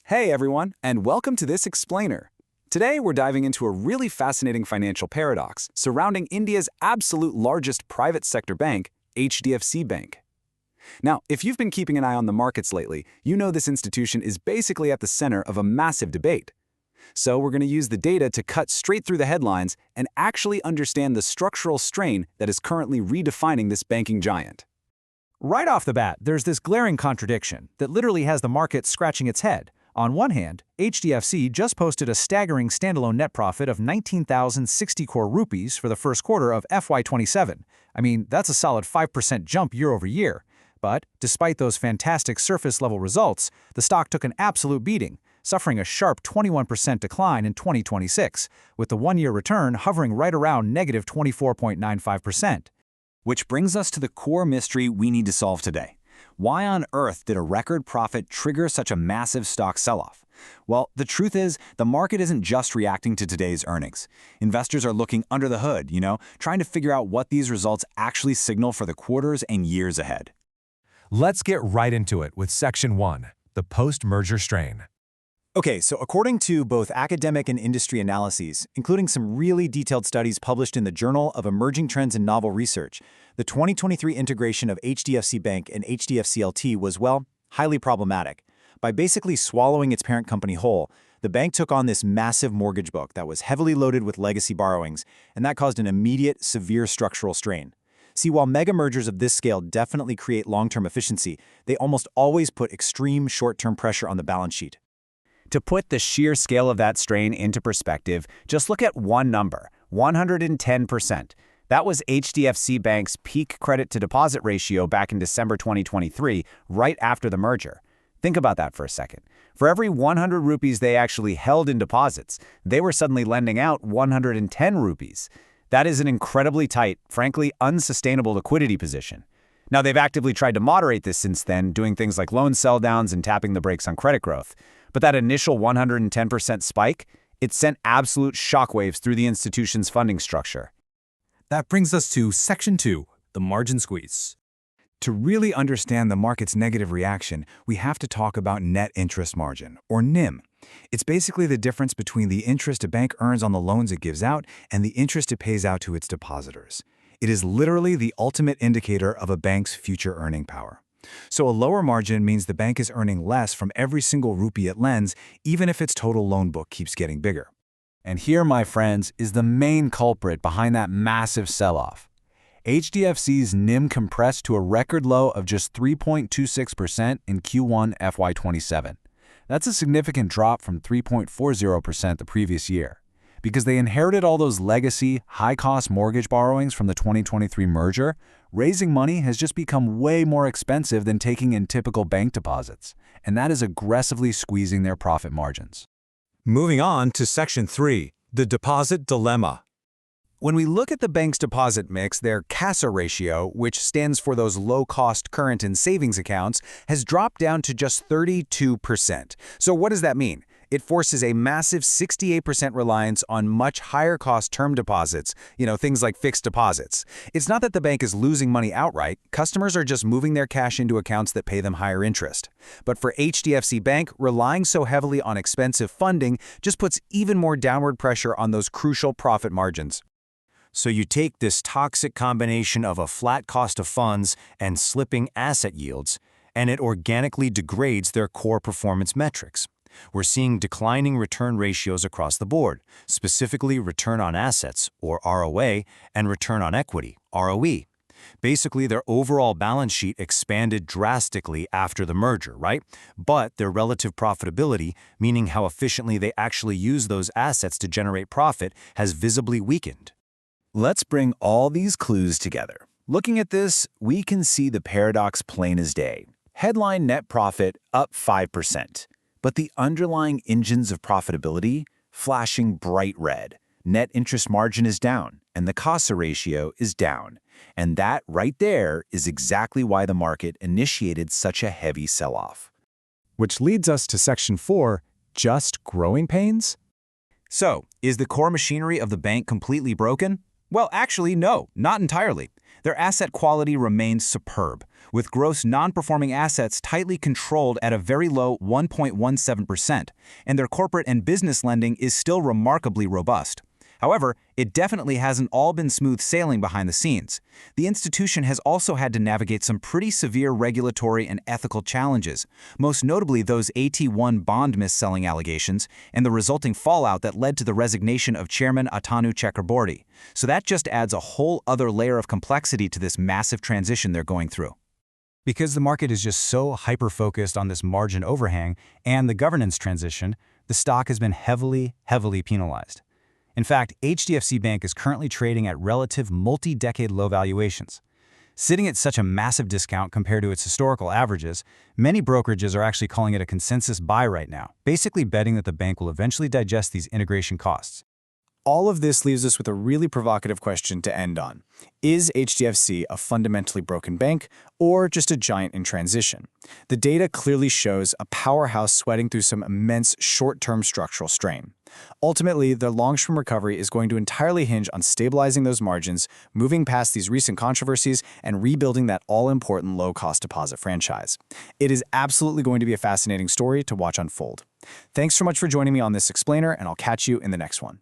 Hey everyone, and welcome to this explainer. Today we're diving into a really fascinating financial paradox surrounding India's absolute largest private sector bank, HDFC Bank. Now, if you've been keeping an eye on the markets lately, you know this institution is basically at the center of a massive debate. So we're going to use the data to cut straight through the headlines and actually understand the structural strain that is currently redefining this banking giant. Right off the bat, there's this glaring contradiction that literally has the market scratching its head. On one hand, HDFC just posted a staggering standalone net profit of 19,060 crore rupees for the first quarter of FY27. I mean, that's a solid 5% jump year over year. But despite those fantastic surface-level results, the stock took an absolute beating, suffering a sharp 21% decline in 2026, with the one-year return hovering right around negative 24.95%. Which brings us to the core mystery we need to solve today. Why on earth did a record profit trigger such a massive stock sell-off? Well, the truth is, the market isn't just reacting to today's earnings. Investors are looking under the hood, trying to figure out what these results actually signal for the quarters and years ahead. Let's get right into it with Section 1, the post-merger strain. Okay, so according to both academic and industry analyses, including some really detailed studies published in the Journal of Emerging Trends in Novel Research, the 2023 integration of HDFC Bank and HDFC-LT was, well, highly problematic. By basically swallowing its parent company whole, the bank took on this massive mortgage book that was heavily loaded with legacy borrowings, and that caused an immediate, severe structural strain. See, while mega mergers of this scale definitely create long-term efficiency, they almost always put extreme short-term pressure on the balance sheet. To put the sheer scale of that strain into perspective, just look at one number, 110%. That was HDFC Bank's peak credit-to-deposit ratio back in December 2023, right after the merger. Think about that for a second. For every 100 rupees they actually held in deposits, they were suddenly lending out 110 rupees. That is an incredibly tight, frankly unsustainable liquidity position. Now, they've actively tried to moderate this since then, doing things like loan sell-downs and tapping the brakes on credit growth. But that initial 110% spike, it sent absolute shockwaves through the institution's funding structure. That brings us to Section 2, the margin squeeze. To really understand the market's negative reaction, we have to talk about net interest margin, or NIM. It's basically the difference between the interest a bank earns on the loans it gives out and the interest it pays out to its depositors. It is literally the ultimate indicator of a bank's future earning power. So a lower margin means the bank is earning less from every single rupee it lends, even if its total loan book keeps getting bigger. And here, my friends, is the main culprit behind that massive sell-off. HDFC's NIM compressed to a record low of just 3.26% in Q1 FY27. That's a significant drop from 3.40% the previous year. Because they inherited all those legacy, high-cost mortgage borrowings from the 2023 merger, raising money has just become way more expensive than taking in typical bank deposits, and that is aggressively squeezing their profit margins. Moving on to Section 3, the deposit dilemma. When we look at the bank's deposit mix, their CASA ratio, which stands for those low-cost current and savings accounts, has dropped down to just 32%. So what does that mean? It forces a massive 68% reliance on much higher-cost term deposits, things like fixed deposits. It's not that the bank is losing money outright. Customers are just moving their cash into accounts that pay them higher interest. But for HDFC Bank, relying so heavily on expensive funding just puts even more downward pressure on those crucial profit margins. So you take this toxic combination of a flat cost of funds and slipping asset yields, and it organically degrades their core performance metrics. We're seeing declining return ratios across the board, specifically return on assets, or ROA, and return on equity, ROE. Basically, their overall balance sheet expanded drastically after the merger, right? But their relative profitability, meaning how efficiently they actually use those assets to generate profit, has visibly weakened. Let's bring all these clues together. Looking at this, we can see the paradox plain as day. Headline net profit up 5%. But the underlying engines of profitability flashing bright red. Net interest margin is down, and the CASA ratio is down. And that right there is exactly why the market initiated such a heavy sell-off. Which leads us to Section 4, just growing pains? So, is the core machinery of the bank completely broken? Well, actually, no, not entirely. Their asset quality remains superb, with gross non-performing assets tightly controlled at a very low 1.17%, and their corporate and business lending is still remarkably robust. However, it definitely hasn't all been smooth sailing behind the scenes. The institution has also had to navigate some pretty severe regulatory and ethical challenges, most notably those AT1 bond mis-selling allegations and the resulting fallout that led to the resignation of Chairman Atanu Chakraborty. So that just adds a whole other layer of complexity to this massive transition they're going through. Because the market is just so hyper-focused on this margin overhang and the governance transition, the stock has been heavily penalized. In fact, HDFC Bank is currently trading at relative multi-decade low valuations. Sitting at such a massive discount compared to its historical averages, many brokerages are actually calling it a consensus buy right now, basically betting that the bank will eventually digest these integration costs. All of this leaves us with a really provocative question to end on. Is HDFC a fundamentally broken bank or just a giant in transition? The data clearly shows a powerhouse sweating through some immense short-term structural strain. Ultimately, the long-term recovery is going to entirely hinge on stabilizing those margins, moving past these recent controversies, and rebuilding that all-important low-cost deposit franchise. It is absolutely going to be a fascinating story to watch unfold. Thanks so much for joining me on this explainer, and I'll catch you in the next one.